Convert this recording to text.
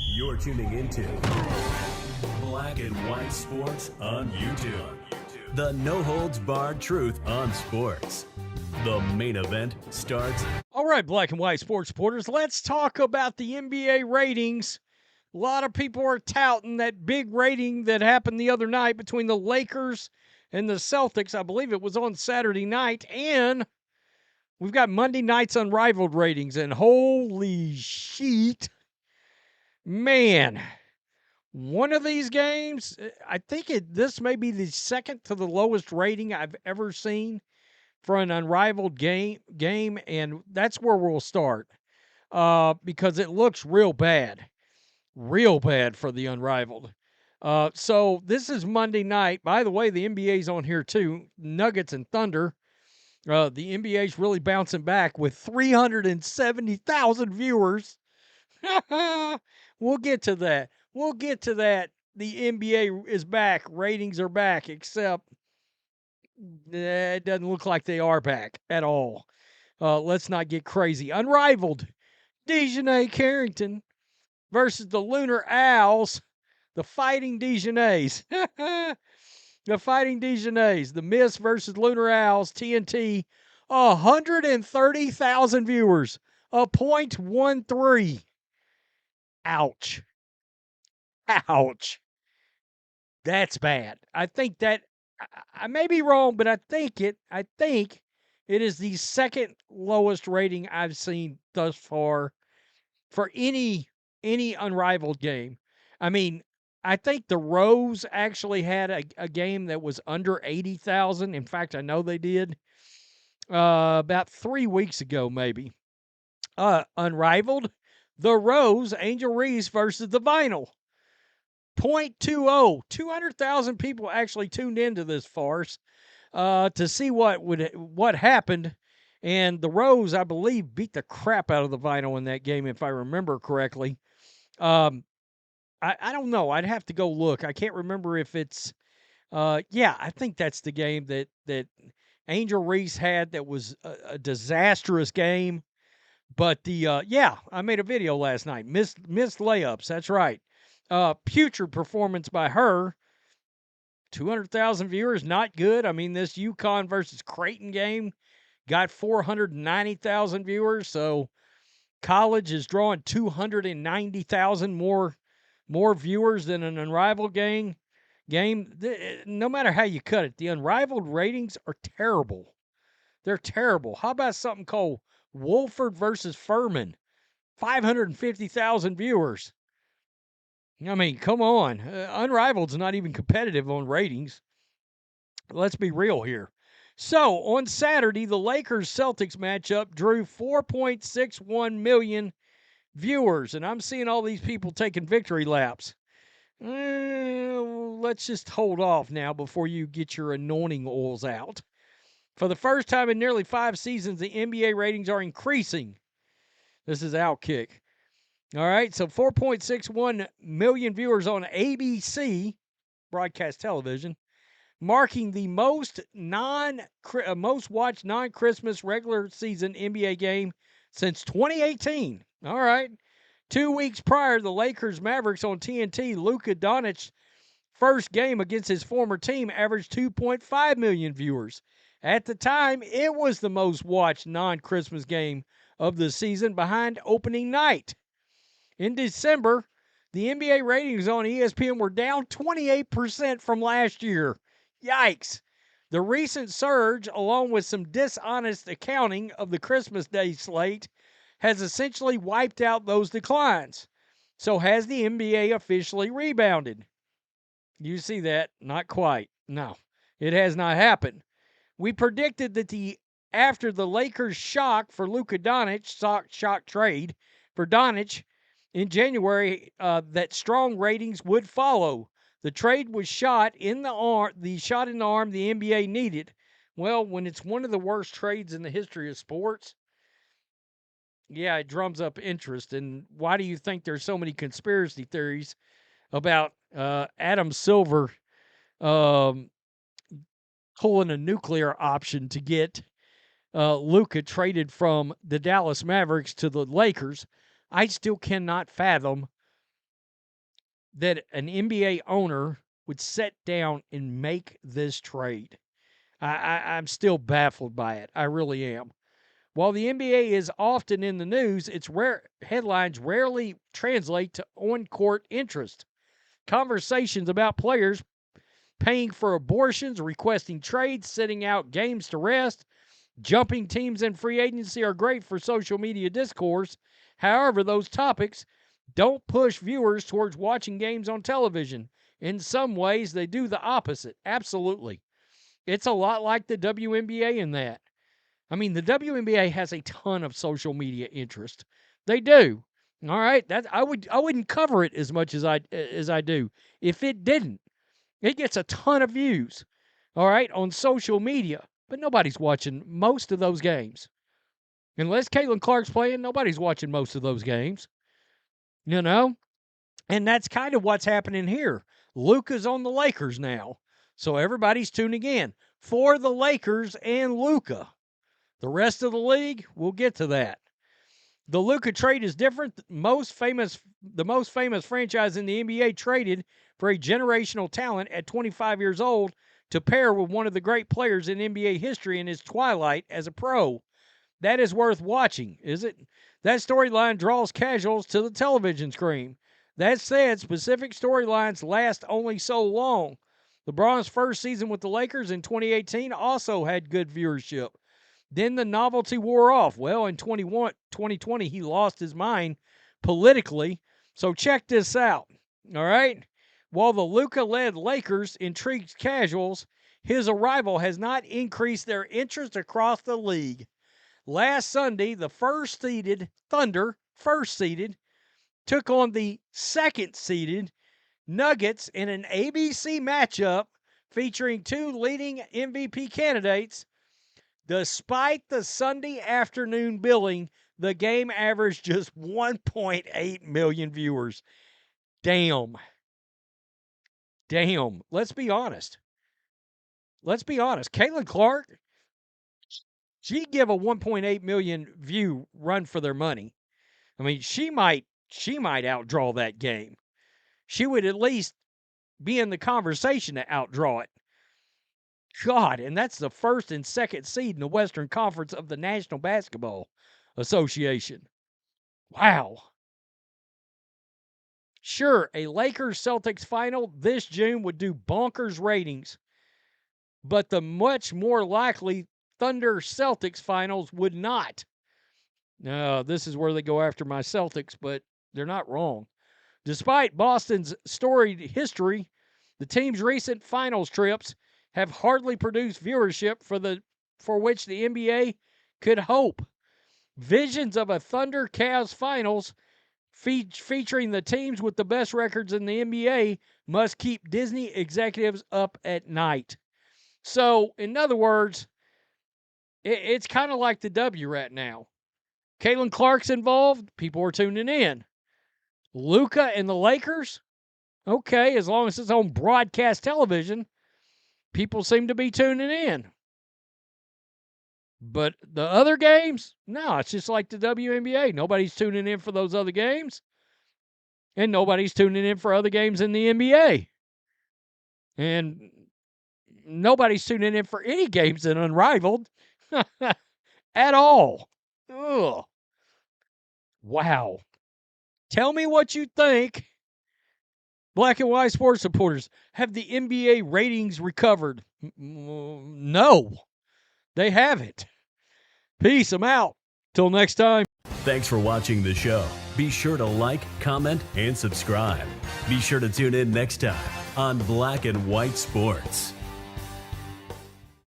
You're tuning into Black and White Sports on YouTube. The no-holds-barred truth on sports. The main event starts. All right, Black and White Sports supporters, let's talk about the NBA ratings. A lot of people are touting that big rating that happened the other night between the Lakers and the Celtics. I believe it was on Saturday night. And we've got Monday night's Unrivaled ratings. And holy shit, man, one of these games, I think this may be the second to the lowest rating I've ever seen for an Unrivaled game, and that's where we'll start because it looks real bad for the Unrivaled. So this is Monday night. By the way, the NBA's on here too. Nuggets and Thunder. The NBA's really bouncing back with 370,000 viewers. We'll get to that. The NBA is back. Ratings are back, except it doesn't look like they are back at all. Let's not get crazy. Unrivaled. Dejanay Carrington versus the Lunar Owls, the Fighting Dejonays. The Fighting Dejonays. The Mist versus Lunar Owls, TNT. 130,000 viewers. A .13. Ouch. Ouch. That's bad. I think that I may be wrong, but I think it is the second lowest rating I've seen thus far for any Unrivaled game. I mean, I think the Rose actually had a game that was under 80,000. In fact, I know they did about 3 weeks ago, maybe. Unrivaled, the Rose, Angel Reese versus the Vinyl. .20. 200,000 people actually tuned into this farce to see what happened. And the Rose, I believe, beat the crap out of the Vinyl in that game, if I remember correctly. I don't know. I'd have to go look. I can't remember if it's I think that's the game that Angel Reese had that was a disastrous game. But I made a video last night. Missed layups. That's right. Putrid performance by her. 200,000 viewers, not good. I mean, this UConn versus Creighton game got 490,000 viewers. So college is drawing 290,000 more viewers than an Unrivaled game. No matter how you cut it, the Unrivaled ratings are terrible. They're terrible. How about something called Wolford versus Furman? 550,000 viewers. I mean, come on. Unrivaled's not even competitive on ratings. Let's be real here. So, on Saturday, the Lakers-Celtics matchup drew 4.61 million viewers, and I'm seeing all these people taking victory laps. Let's just hold off now before you get your anointing oils out. For the first time in nearly 5 seasons, the NBA ratings are increasing. This is Outkick. All right, so 4.61 million viewers on ABC, broadcast television, marking the most watched non-Christmas regular season NBA game since 2018. All right. 2 weeks prior, the Lakers Mavericks on TNT, Luka Doncic's first game against his former team averaged 2.5 million viewers. At the time, it was the most watched non-Christmas game of the season behind opening night. In December, the NBA ratings on ESPN were down 28% from last year. Yikes. The recent surge, along with some dishonest accounting of the Christmas Day slate, has essentially wiped out those declines. So has the NBA officially rebounded? You see that? Not quite. No, it has not happened. We predicted that after the Lakers' shock for Luka Doncic, shock trade for Doncic in January, that strong ratings would follow. The trade was shot in the arm, the NBA needed. Well, when it's one of the worst trades in the history of sports, yeah, it drums up interest. And why do you think there's so many conspiracy theories about Adam Silver pulling a nuclear option to get Luka traded from the Dallas Mavericks to the Lakers? I still cannot fathom that an NBA owner would sit down and make this trade. I'm still baffled by it. I really am. While the NBA is often in the news, its headlines rarely translate to on-court interest. Conversations about players paying for abortions, requesting trades, sitting out games to rest, jumping teams in free agency are great for social media discourse. However, those topics don't push viewers towards watching games on television. In some ways, they do the opposite. Absolutely. It's a lot like the WNBA in that. I mean, the WNBA has a ton of social media interest. They do. All right, I wouldn't cover it as much as I do if it didn't. It gets a ton of views. All right, on social media, but nobody's watching most of those games. Unless Caitlin Clark's playing, nobody's watching most of those games. You know? And that's kind of what's happening here. Luka's on the Lakers now. So everybody's tuning in for the Lakers and Luka. The rest of the league, we'll get to that. The Luka trade is different. The most famous franchise in the NBA traded for a generational talent at 25 years old to pair with one of the great players in NBA history in his twilight as a pro. That is worth watching, is it? That storyline draws casuals to the television screen. That said, specific storylines last only so long. LeBron's first season with the Lakers in 2018 also had good viewership. Then the novelty wore off. Well, in 2020, he lost his mind politically. So check this out, all right? While the Luka-led Lakers intrigued casuals, his arrival has not increased their interest across the league. Last Sunday, the first-seeded Thunder, took on the second-seeded Nuggets in an ABC matchup featuring two leading MVP candidates. Despite the Sunday afternoon billing, the game averaged just 1.8 million viewers. Damn. Let's be honest. Caitlin Clark, she'd give a 1.8 million view run for their money. I mean, she might outdraw that game. She would at least be in the conversation to outdraw it. God, and that's the first and second seed in the Western Conference of the National Basketball Association. Wow. Sure, a Lakers-Celtics final this June would do bonkers ratings, but the much more likely Thunder-Celtics finals would not. No, this is where they go after my Celtics, but they're not wrong. Despite Boston's storied history, the team's recent finals trips have hardly produced viewership for which the NBA could hope. Visions of a Thunder Cavs finals featuring the teams with the best records in the NBA must keep Disney executives up at night. So, in other words, it's kind of like the W right now. Caitlin Clark's involved, people are tuning in. Luka and the Lakers, okay, as long as it's on broadcast television, people seem to be tuning in. But the other games, no, it's just like the WNBA. Nobody's tuning in for those other games. And nobody's tuning in for other games in the NBA. And nobody's tuning in for any games in Unrivaled at all. Ugh. Wow. Tell me what you think. Black and white sports supporters, have the NBA ratings recovered? No, they haven't. Peace, I'm out. Till next time. Thanks for watching the show. Be sure to like, comment, and subscribe. Be sure to tune in next time on Black and White Sports.